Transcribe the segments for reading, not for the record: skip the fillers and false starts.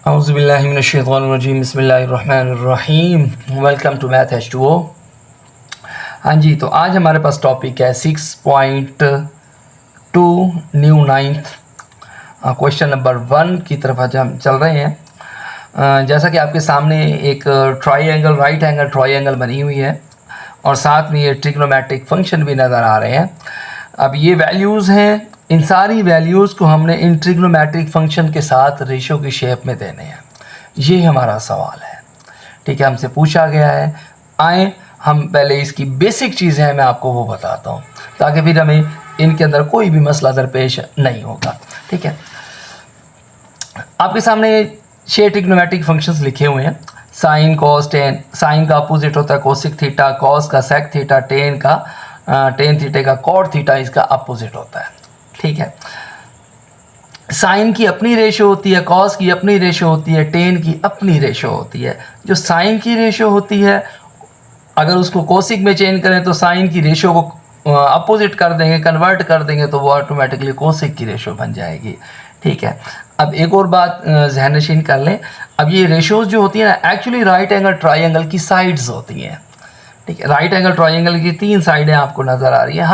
औज़ुबिल्लाहिमिनश्शैतानिर्रजीम बिस्मिल्लाहिर्रहमानिर्रहीम। Welcome to math H2O। हाँ जी, तो आज हमारे पास टॉपिक है 6.2 न्यू नाइन्थ क्वेश्चन नंबर 1 की तरफ आज हम चल रहे हैं। जैसा कि आपके सामने एक ट्राइंगल राइट एंगल ट्राइंगल बनी हुई है और साथ में ये ट्रिग्नोमेट्रिक फंक्शन भी नज़र आ रहे हैं। अब ये वैल्यूज़ हैं, इन सारी वैल्यूज़ को हमने इन ट्रिग्नोमेट्रिक फंक्शन के साथ रेशो की शेप में देने हैं। ये हमारा सवाल है, ठीक है, हमसे पूछा गया है। आए हम पहले इसकी बेसिक चीज़ें हैं, मैं आपको वो बताता हूँ ताकि फिर हमें इनके अंदर कोई भी मसला दरपेश नहीं होगा। ठीक है, आपके सामने 6 ट्रिग्नोमेट्रिक फंक्शंस लिखे हुए हैं। साइन कॉस टेन, साइन का अपोजिट होता है कोसिक थीटा, कॉस का सेक थीटा, टेन थीटा का कॉट थीटा इसका अपोजिट होता है। ठीक है, साइन की अपनी रेशो होती है, कॉस की अपनी रेशो होती है, टेन की अपनी रेशो होती है। जो साइन की रेशो होती है, अगर उसको कोसिक में चेंज करें तो साइन की रेशो को अपोजिट कर देंगे, कन्वर्ट कर देंगे तो वो ऑटोमेटिकली कोसिक की रेशो बन जाएगी। ठीक है, अब एक और बात ज़हन नशीन कर लें। अब ये रेशोज़ जो होती है ना, एक्चुअली राइट एंगल ट्राइंगल की साइड्स होती हैं। ठीक है, राइट एंगल ट्राइंगल की 3 साइडें आपको नज़र आ रही है।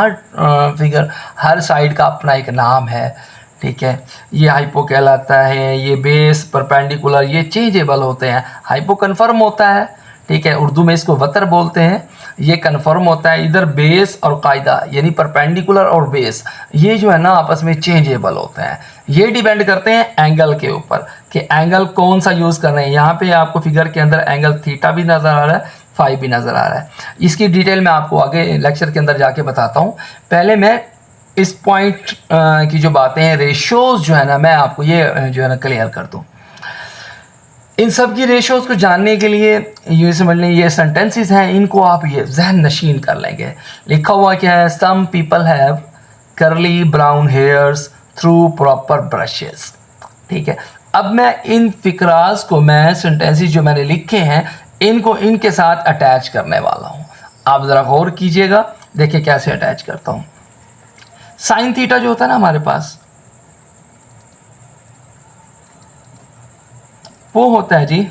हर साइड का अपना एक नाम है। ठीक है, ये हाइपो कहलाता है, ये बेस, परपेंडिकुलर, ये चेंजेबल होते हैं। हाइपो कन्फर्म होता है, ठीक है, उर्दू में इसको वतर बोलते हैं। ये कन्फर्म होता है। इधर बेस और कायदा यानी परपेंडिकुलर और बेस, ये जो है ना आपस में चेंजेबल होते हैं। ये डिपेंड करते हैं एंगल के ऊपर कि एंगल कौन सा यूज़ कर रहे हैं। यहाँ पे आपको फिगर के अंदर एंगल थीटा भी नज़र आ रहा है, फाई भी नज़र आ रहा है। इसकी डिटेल मैं आपको आगे लेक्चर के अंदर जाके बताता हूँ। पहले मैं इस पॉइंट की जो बातें हैं, रेशोज़ जो है ना, मैं आपको ये जो है ना क्लियर कर दूँ। इन सब की रेशोज़ को जानने के लिए ये समझ लें, ये सेंटेंसेस हैं, इनको आप ये जहन नशीन कर लेंगे। लिखा हुआ क्या है, some people have curly brown hairs through proper brushes. ठीक है, अब मैं इन फिक्रास को, मैं सेंटेंसेस जो मैंने लिखे हैं, इनको इनके साथ अटैच करने वाला हूँ। आप ज़रा गौर कीजिएगा, देखिए कैसे अटैच करता हूँ। साइन थीटा जो होता है ना हमारे पास, वो होता है जी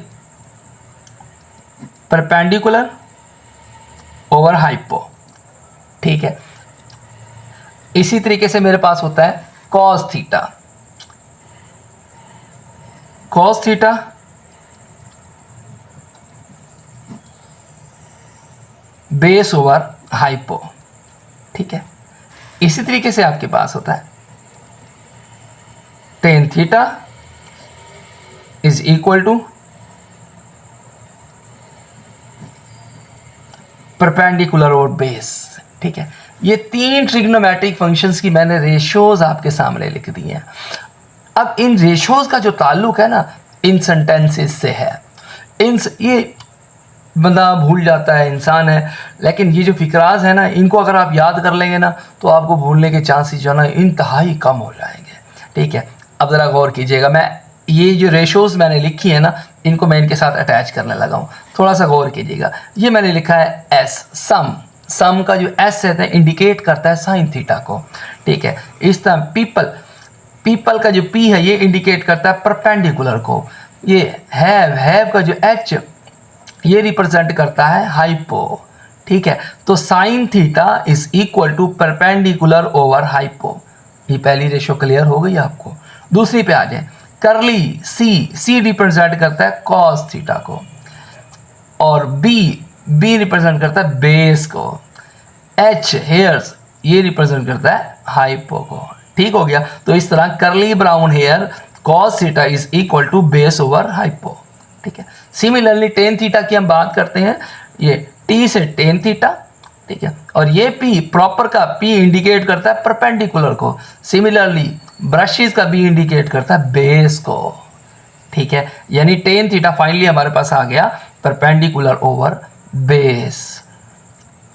परपेंडिकुलर ओवर हाइपो। ठीक है, इसी तरीके से मेरे पास होता है cos theta. Cos theta base over hypo. ठीक है, इसी तरीके से आपके पास होता है tan theta is equal to perpendicular और बेस। ठीक है, ये 3 ट्रिग्नोमेट्रिक फंक्शंस की मैंने रेशोज आपके सामने लिख दी हैं। अब इन रेशोज का जो ताल्लुक है ना, इन सेंटेंसेस से है। ये बंदा भूल जाता है, इंसान है, लेकिन ये जो फिक्राज है ना, इनको अगर आप याद कर लेंगे ना तो आपको भूलने के चांसेस जो है ना इंतहाई कम हो जाएंगे। ठीक है, अब ज़रा गौर कीजिएगा, मैं ये जो रेशोज़ मैंने लिखी है ना, इनको मैं इनके साथ अटैच करने लगा हूँ। थोड़ा सा गौर कीजिएगा, ये मैंने लिखा है एस, सम का जो एस है इंडिकेट करता है साइन थीटा को। ठीक है, इस तरह पीपल का जो पी है ये इंडिकेट करता है परपेंडिकुलर को। ये हैव का जो एच ये रिप्रेजेंट करता है हाइपो। ठीक है, तो sine theta is equal to perpendicular over hypo. ये पहली रेशो क्लियर हो गई आपको। दूसरी पे आ जाए, करली सी रिप्रेजेंट करता है कॉस थीटा को, और बी रिप्रेजेंट करता है बेस को, एच हेयर्स ये रिप्रेजेंट करता है हाइपो को। ठीक हो गया, तो इस तरह curly brown hair cos theta is equal to base over hypo. ठीक है, सिमिलरली टेन थीटा की हम बात करते हैं, ये टी से टेन थीटा। ठीक है, और ये पी प्रॉपर का पी इंडिकेट करता है परपेंडिकुलर को। सिमिलरली ब्रशेस का बी इंडिकेट करता है बेस को। ठीक है, यानी टेन थीटा फाइनली हमारे पास आ गया परपेंडिकुलर ओवर बेस।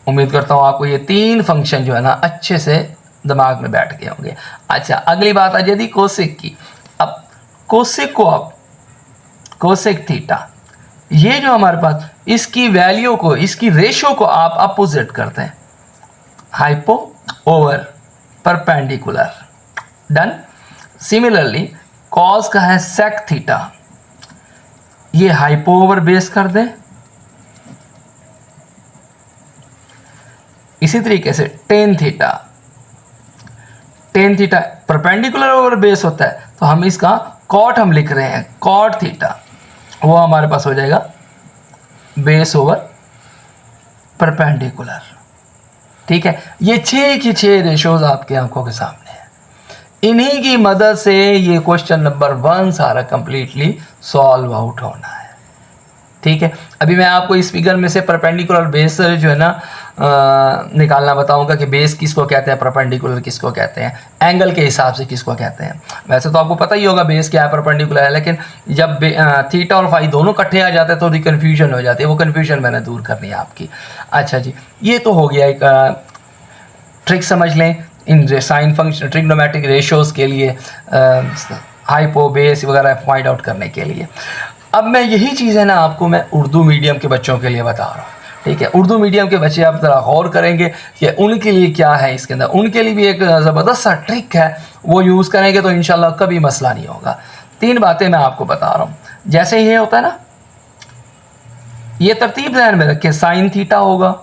उम्मीद करता हूँ आपको ये 3 फंक्शन जो है ना अच्छे से दिमाग में बैठ गए होंगे। अच्छा, अगली बात आ जाती कोसेक की। अब कोसेक को आप कोसेक थीटा, ये जो हमारे पास इसकी वैल्यू को, इसकी रेशो को आप अपोजिट करते हैं, hypo over perpendicular. Done. Similarly cos का है सेक थीटा, ये हाइपो ओवर बेस कर दें। इसी तरीके से tan theta perpendicular over base होता है, तो हम इसका कॉट हम लिख रहे हैं, कॉट थीटा, वो हमारे पास हो जाएगा बेस ओवर परपेंडिकुलर। ठीक है, ये 6 की 6 रेशोज आपके आंखों के सामने है। इन्हीं की मदद से ये क्वेश्चन नंबर 1 सारा कंप्लीटली सॉल्व आउट होना है। ठीक है, अभी मैं आपको इस फिगर में से परपेंडिकुलर बेस जो है ना निकालना बताऊंगा कि बेस किसको कहते हैं, परपेंडिकुलर किसको कहते हैं, एंगल के हिसाब से किसको कहते हैं। वैसे तो आपको पता ही होगा बेस क्या है, परपेंडिकुलर है, लेकिन जब थीटा और फाई दोनों इकट्ठे आ जाते हैं तो कन्फ्यूजन हो जाती है, वो कन्फ्यूजन मैंने दूर करनी है आपकी। अच्छा जी, ये तो हो गया एक ट्रिक समझ लें इन साइन फंक्शन ट्रिग्नोमेट्रिक रेशियोज़ के लिए, हाइपो बेस वगैरह फाइंड आउट करने के लिए। अब मैं यही चीज़ है ना आपको मैं उर्दू मीडियम के बच्चों के लिए बता रहा हूँ। ठीक है, उर्दू मीडियम के बच्चे आप ज़रा गौर करेंगे कि उनके लिए क्या है इसके अंदर, उनके लिए भी एक ज़बरदस्त सा ट्रिक है, वो यूज़ करेंगे तो इंशाल्लाह कभी मसला नहीं होगा। 3 बातें मैं आपको बता रहा हूँ। जैसे ये होता है ना, ये तरतीब ध्यान में रखें, साइन थीटा होगा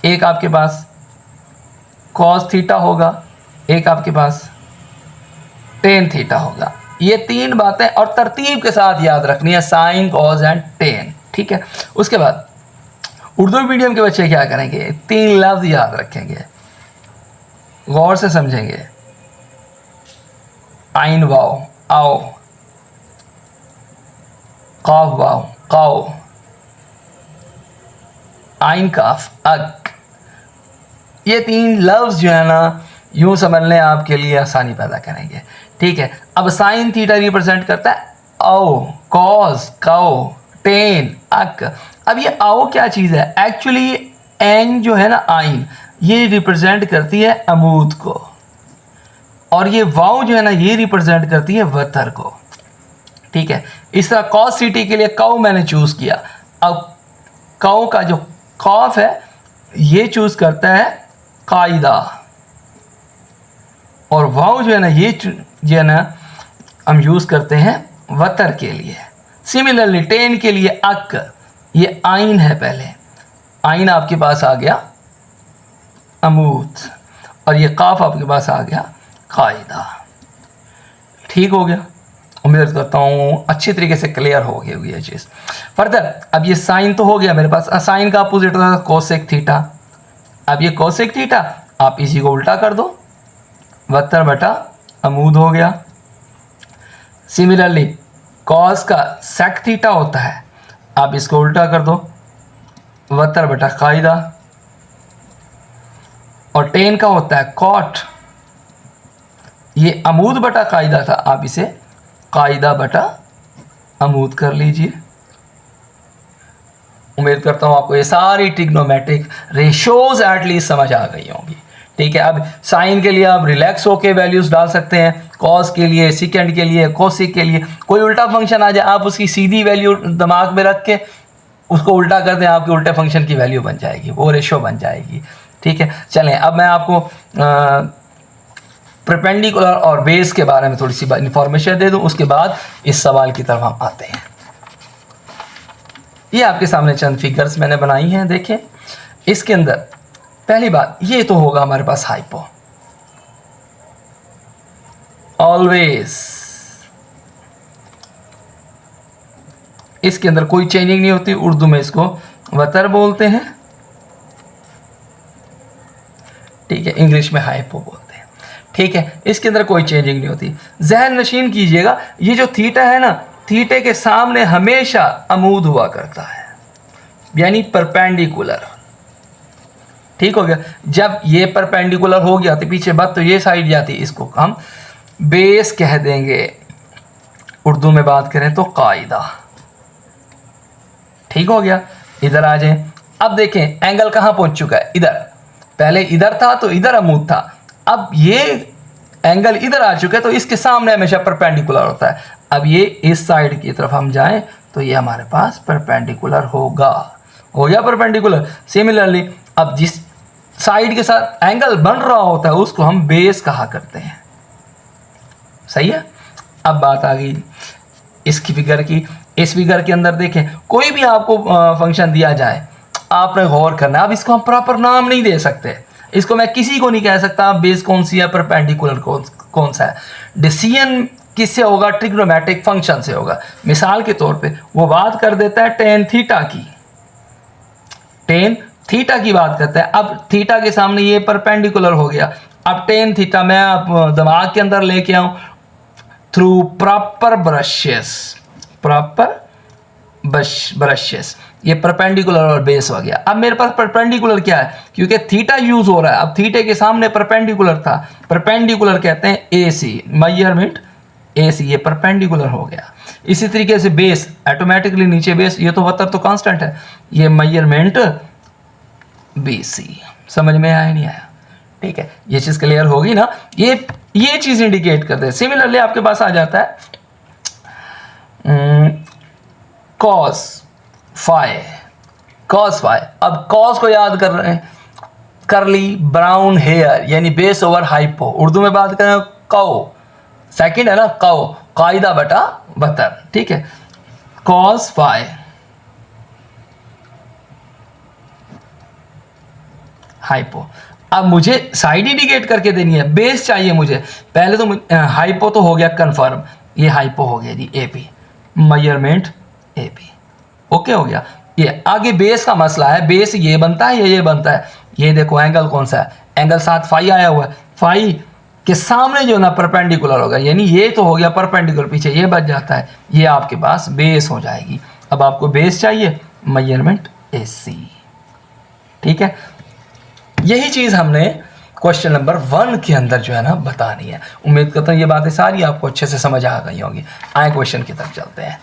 एक आपके पास, कॉस थीटा होगा एक आपके पास, टेन थीटा होगा। ये 3 बातें और तरतीब के साथ याद रखनी है, साइन कॉस एंड टेन। ठीक है, उसके बाद उर्दू मीडियम के बच्चे क्या करेंगे, 3 लफ्ज़ याद रखेंगे, गौर से समझेंगे। आइन वाओ आओ, काफ वाओ काओ, आइन काफ अक। ये 3 लफ्ज़ जो है ना यूँ समझने आपके लिए आसानी पैदा करेंगे। ठीक है, अब साइन थीटा रिप्रेजेंट करता है आओ, कॉस काओ, टेन अक। अब ये आओ क्या चीज़ है, एक्चुअली एन जो है ना आइन, ये रिप्रेजेंट करती है अमूद को, और ये वाओ जो है ना ये रिप्रेजेंट करती है वतर को। ठीक है, इस तरह कॉस सिटी के लिए काओ मैंने चूज़ किया। अब काओ का जो कॉफ है ये चूज़ करता है कायदा, और वाओ जो है ना ये जो है ना हम यूज़ करते हैं वतर के लिए। सिमिलरली टेन के लिए अक, ये आइन है, पहले आइन आपके पास आ गया अमूद, और ये काफ आपके पास आ गया कायदा। ठीक हो गया, उम्मीद करता हूँ अच्छी तरीके से क्लियर हो गई होगी ये चीज़। फर्दर अब ये साइन तो हो गया मेरे पास, साइन का अपोजिट था कोसेक थीटा। अब ये कोसेक थीटा आप इसी को उल्टा कर दो, वतर बटा अमूद हो गया। सिमिलरली कॉस का सेक थीटा होता है, आप इसको उल्टा कर दो, वतर बटा कायदा। और टेन का होता है कॉट, ये अमूद बटा कायदा था, आप इसे कायदा बटा अमूद कर लीजिए। उम्मीद करता हूँ आपको ये सारी ट्रिग्नोमेट्रिक रेशियोज एटलीस्ट समझ आ गई होंगी। ठीक है, अब साइन के लिए आप रिलैक्स होके वैल्यूज़ डाल सकते हैं, कॉस के लिए, सिकेंड के लिए, कोसिक के लिए कोई उल्टा फंक्शन आ जाए आप उसकी सीधी वैल्यू दिमाग में रख के उसको उल्टा कर दें, आपके उल्टे फंक्शन की वैल्यू बन जाएगी, वो रेशो बन जाएगी। ठीक है, चलें अब मैं आपको परपेंडिकुलर और बेस के बारे में थोड़ी सी इंफॉर्मेशन दे दूं, उसके बाद इस सवाल की तरफ हम आते हैं। ये आपके सामने चंद फिगर्स मैंने बनाई हैं, देखें। इसके अंदर पहली बात ये तो होगा हमारे पास हाइपो, ऑलवेज इसके अंदर कोई चेंजिंग नहीं होती, उर्दू में इसको वतर बोलते हैं। ठीक है, इंग्लिश में हाइपो बोलते हैं। ठीक है, इसके अंदर कोई चेंजिंग नहीं होती। जहन नशीन कीजिएगा, ये जो थीटा है ना, थीटे के सामने हमेशा अमूद हुआ करता है, यानी परपेंडिकुलर। ठीक हो गया, जब ये परपेंडिकुलर हो गया तो पीछे बात तो ये साइड जाती, इसको हम बेस कह देंगे, उर्दू में बात करें तो कायदा। ठीक हो गया, इधर आ जाएं। अब देखें एंगल कहाँ पहुंच चुका है, इधर। पहले इधर था तो इधर अमूद था, अब ये एंगल इधर आ चुका है तो इसके सामने हमेशा परपेंडिकुलर होता है। अब ये इस साइड की तरफ हम जाएं तो ये हमारे पास परपेंडिकुलर होगा, हो गया परपेंडिकुलर। सिमिलरली अब जिस साइड के साथ एंगल बन रहा होता है उसको हम बेस कहा करते हैं। सही है, अब बात आ गई इसकी फिगर की इस फिगर के अंदर देखें, कोई भी आपको फंक्शन दिया जाए आपने गौर करना है। अब इसको हम प्रॉपर नाम नहीं दे सकते, इसको मैं किसी को नहीं कह सकता बेस कौन सी है, परपेंडिकुलर कौन सा है। डिसीजन किससे होगा, ट्रिग्नोमेट्रिक फंक्शन से होगा। मिसाल के तौर पे वो बात कर देता है टेन थीटा की, टेन थीटा की बात करता है। अब थीटा के सामने ये परपेंडिकुलर हो गया। अब टेन थीटा मैं आप दिमाग के अंदर लेके आऊं through proper brushes, proper brushes, ये परपेंडिकुलर और बेस हो गया। अब मेरे पास परपेंडिकुलर क्या है, क्योंकि थीटा यूज हो रहा है। अब थीटे के सामने परपेंडिकुलर था, परपेंडिकुलर कहते हैं एसी, मेजरमेंट एसी, ये परपेंडिकुलर हो गया। इसी तरीके से बेस ऑटोमेटिकली नीचे बेस, ये तो वतर तो कांस्टेंट है, ये मेजरमेंट बीसी। समझ में आया नहीं आया? ठीक है, ये चीज क्लियर होगी ना। ये चीज इंडिकेट करते हैं। सिमिलरली आपके पास आ जाता है कॉस फाई, कॉस फाई। अब कॉस को याद कर रहे हैं, करली ब्राउन हेयर यानी बेस ओवर हाइपो। उर्दू में बात करें कौ, सेकंड है ना कौ, कायदा बटा बतर। ठीक है, कॉस फाई हाइपो। अब मुझे साइड इंडिकेट करके देनी है, बेस चाहिए मुझे। पहले तो हाइपो तो हो गया कंफर्म, ये हाइपो हो गया जी एपी, मेजरमेंट एपी, ओके हो गया। ये आगे बेस का मसला है, बेस ये बनता है या ये बनता है। ये देखो एंगल कौन सा है, एंगल 7 फाई आया हुआ है। फाई के सामने जो ना परपेंडिकुलर होगा, यानी ये तो हो गया परपेंडिकुलर, पीछे ये बच जाता है, ये आपके पास बेस हो जाएगी। अब आपको बेस चाहिए, मेजरमेंट एसी। ठीक है, यही चीज़ हमने क्वेश्चन नंबर 1 के अंदर जो है ना बतानी है। उम्मीद करता हूँ ये बातें सारी आपको अच्छे से समझ आ गई होंगी। आए क्वेश्चन की तरफ चलते हैं।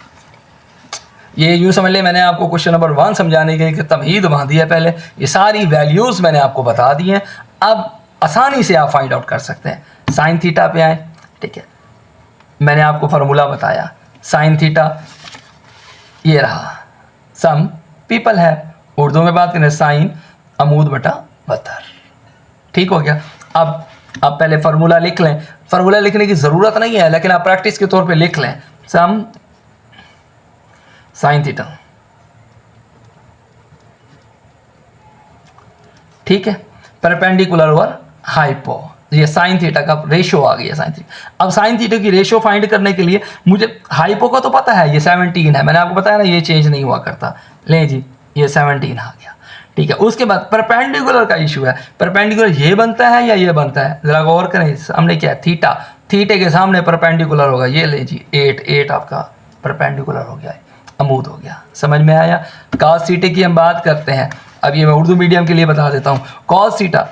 ये यूँ समझ ले, मैंने आपको क्वेश्चन नंबर 1 समझाने के लिए तमहीद बांधी है। पहले ये सारी वैल्यूज़ मैंने आपको बता दी हैं, अब आसानी से आप फाइंड आउट कर सकते हैं। साइन थीटा पे आए, ठीक है, मैंने आपको फार्मूला बताया। साइन थीटा ये रहा, सम पीपल है, उर्दू में बात करें साइन अमूद बटा बतर। ठीक हो गया। अब आप पहले फार्मूला लिख लें, फार्मूला लिखने की ज़रूरत नहीं है लेकिन आप प्रैक्टिस के तौर पे लिख लें। सम साइन थीटा, ठीक है, परपेंडिकुलर ओवर हाइपो, ये साइन थीटा का रेशो आ गया साइन थीटा। अब साइन थीटा की रेशो फाइंड करने के लिए मुझे हाइपो का तो पता है, ये 17 है, मैंने आपको बताया ना ये चेंज नहीं हुआ करता। ले जी, ये 17 आ गया। ठीक है, उसके बाद परपेंडिकुलर का इशू है, परपेंडिकुलर ये बनता है या ये बनता है, जरा गौर करें। हमने क्या थीटा, थीटे के सामने परपेंडिकुलर होगा, ये ले जी 8 आपका परपेंडिकुलर हो गया, अमूद हो गया। समझ में आया? कॉस थीटे की हम बात करते हैं, अब ये मैं उर्दू मीडियम के लिए बता देता हूँ। कॉस थीटा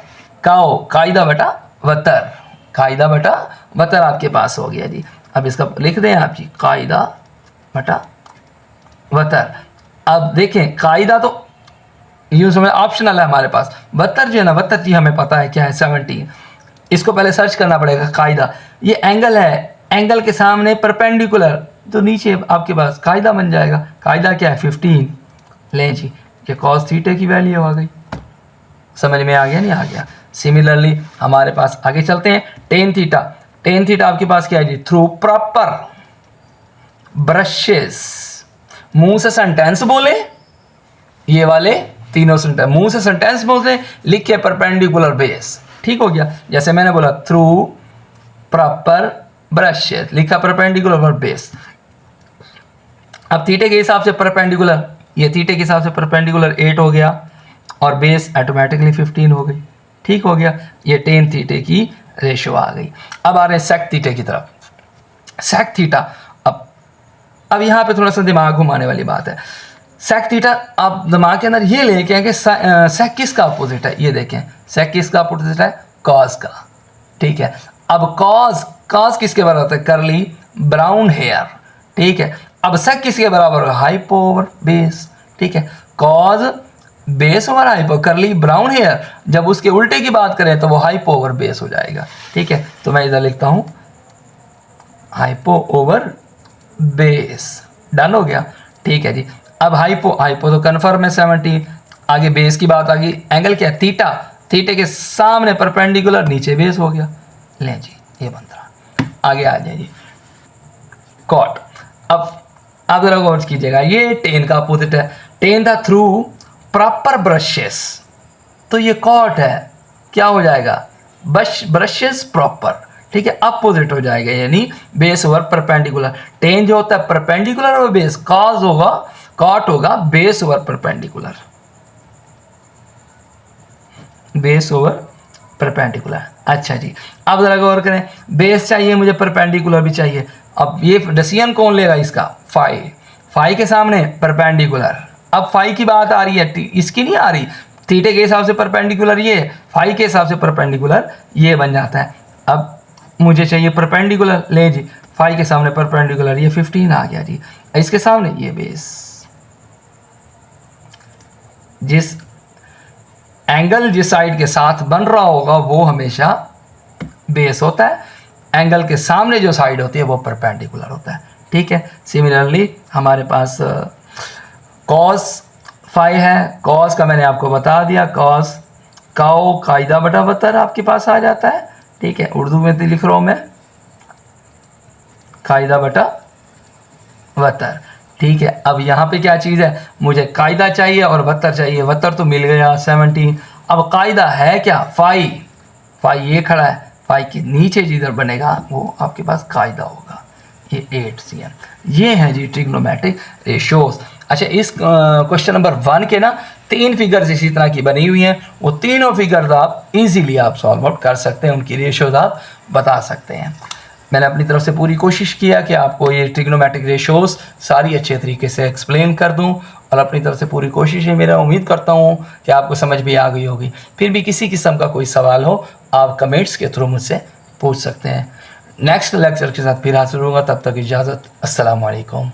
काओ, कायदा बटा वतर, कायदा बटा वतर आपके पास हो गया जी। अब इसका लिख दें आप जी, कायदा बटा वतर। अब देखें कायदा तो यूँ समझ ऑप्शनल है हमारे पास, वतर जो है ना, वतर जी हमें पता है क्या है 17। इसको पहले सर्च करना पड़ेगा। कायदा ये एंगल है, एंगल के सामने परपेंडिकुलर, तो नीचे आपके पास कायदा बन जाएगा। कायदा क्या है 15। लें जी, ये कॉस थीटे की वैल्यू आ गई। समझ में आ गया नहीं आ गया? सिमिलरली हमारे पास आगे चलते हैं। टेन थीटा, टेन थीटा आपके पास क्या है जी, थ्रू प्रॉपर ब्रशेस। मुंह से सेंटेंस बोले, ये वाले तीनों सेंटेंस मुंह से सेंटेंस बोले, लिखे परपेंडिकुलर बेस। ठीक हो गया, जैसे मैंने बोला थ्रू प्रॉपर ब्रशेस, लिखा परपेंडिकुलर बेस। अब थीटे के हिसाब से परपेंडिकुलर, ये थीटे के हिसाब से परपेंडिकुलर 8 हो गया और बेस ऑटोमेटिकली 15 हो गई। ठीक हो गया, ये टेन थीटे की रेशो आ गई। अब आ रहे हैं सेक थीटे की तरफ। सेक थीटा, अब यहाँ पे थोड़ा सा दिमाग घुमाने वाली बात है। सेक थीटा आप दिमाग के अंदर ये लेके कि सेक किसका अपोजिट है, ये देखें सेक किसका अपोजिट है, कॉस का। ठीक है, अब कॉस, कॉस किसके बराबर होता है, करली ब्राउन हेयर। ठीक है, अब सेक किसके बराबर होगा, हाइपो ओवर बेस। ठीक है, कॉस बेस ओवर हाइपो, करली ब्राउन हेयर। जब उसके उल्टे की बात करें तो वो हाइपो ओवर बेस हो जाएगा। ठीक है, तो मैं इधर लिखता हूँ हाइपो ओवर बेस। डन हो गया। ठीक है जी, अब हाइपो, हाइपो तो कन्फर्म है 17। आगे बेस की बात आ गई, एंगल क्या है थीटा, थीटे के सामने परपेंडिकुलर, नीचे बेस हो गया। लें जी, ये बन रहा। आगे आ जाए जी कॉट। अब आप जरा गौर कीजिएगा, ये टेन का अपोजिट है, टेन था थ्रू प्रॉपर ब्रशेस, तो ये कॉट है, क्या हो जाएगा ब्रशेस प्रॉपर, ठीक है, अपोजिट हो जाएगा, यानी बेस ओवर परपेंडिकुलर। टेन जो होता है परपेंडिकुलर और बेस, कॉज होगा कॉट होगा base over perpendicular, base over perpendicular. अच्छा जी, अब जरा गौर करें, बेस चाहिए मुझे, परपेंडिकुलर भी चाहिए। अब ये डिसीजन कौन लेगा इसका, फाई, फाई के सामने परपेंडिकुलर। अब फाई की बात आ रही है, इसकी नहीं आ रही, थीटे के हिसाब से परपेंडिकुलर ये, फाई के हिसाब से परपेंडिकुलर ये बन जाता है। अब मुझे चाहिए परपेंडिकुलर, ले जी, फाई के सामने परपेंडिकुलर, ये 15 आ गया जी, इसके सामने ये बेस। जिस एंगल जिस साइड के साथ बन रहा होगा वो हमेशा बेस होता है, एंगल के सामने जो साइड होती है वो परपेंडिकुलर होता है, ठीक है। सिमिलरली हमारे पास कॉस फाई है, कॉस का मैंने आपको बता दिया, कॉस काओ कायदा बटा बतर आपके पास आ जाता है, ठीक है, उर्दू में तो लिख रहा हूँ मैं कायदा बटा वतर, ठीक है। अब यहाँ पे क्या चीज़ है, मुझे कायदा चाहिए और वतर चाहिए, वतर तो मिल गया 17। अब कायदा है क्या, फाई, फाई ये खड़ा है, फाई के नीचे जिधर बनेगा वो आपके पास कायदा होगा, ये 8 cm। ये है जी ट्रिग्नोमेट्रिक रेशोज। अच्छा, इस क्वेश्चन नंबर 1 के ना 3 फिगर्स इसी तरह की बनी हुई हैं, वो तीनों फिगर्स आप इजीली आप सॉल्व आउट कर सकते हैं, उनकी रेशोज आप बता सकते हैं। मैंने अपनी तरफ से पूरी कोशिश किया कि आपको ये ट्रिग्नोमेट्रिक रेशोज सारी अच्छे तरीके से एक्सप्लेन कर दूं, और अपनी तरफ से पूरी कोशिश है, मेरा उम्मीद करता हूं कि आपको समझ भी आ गई होगी। फिर भी किसी किस्म का कोई सवाल हो आप कमेंट्स के थ्रू मुझसे पूछ सकते हैं। नेक्स्ट लेक्चर के साथ फिर हाजिर होगा, तब तक इजाज़त, अस्सलाम वालेकुम।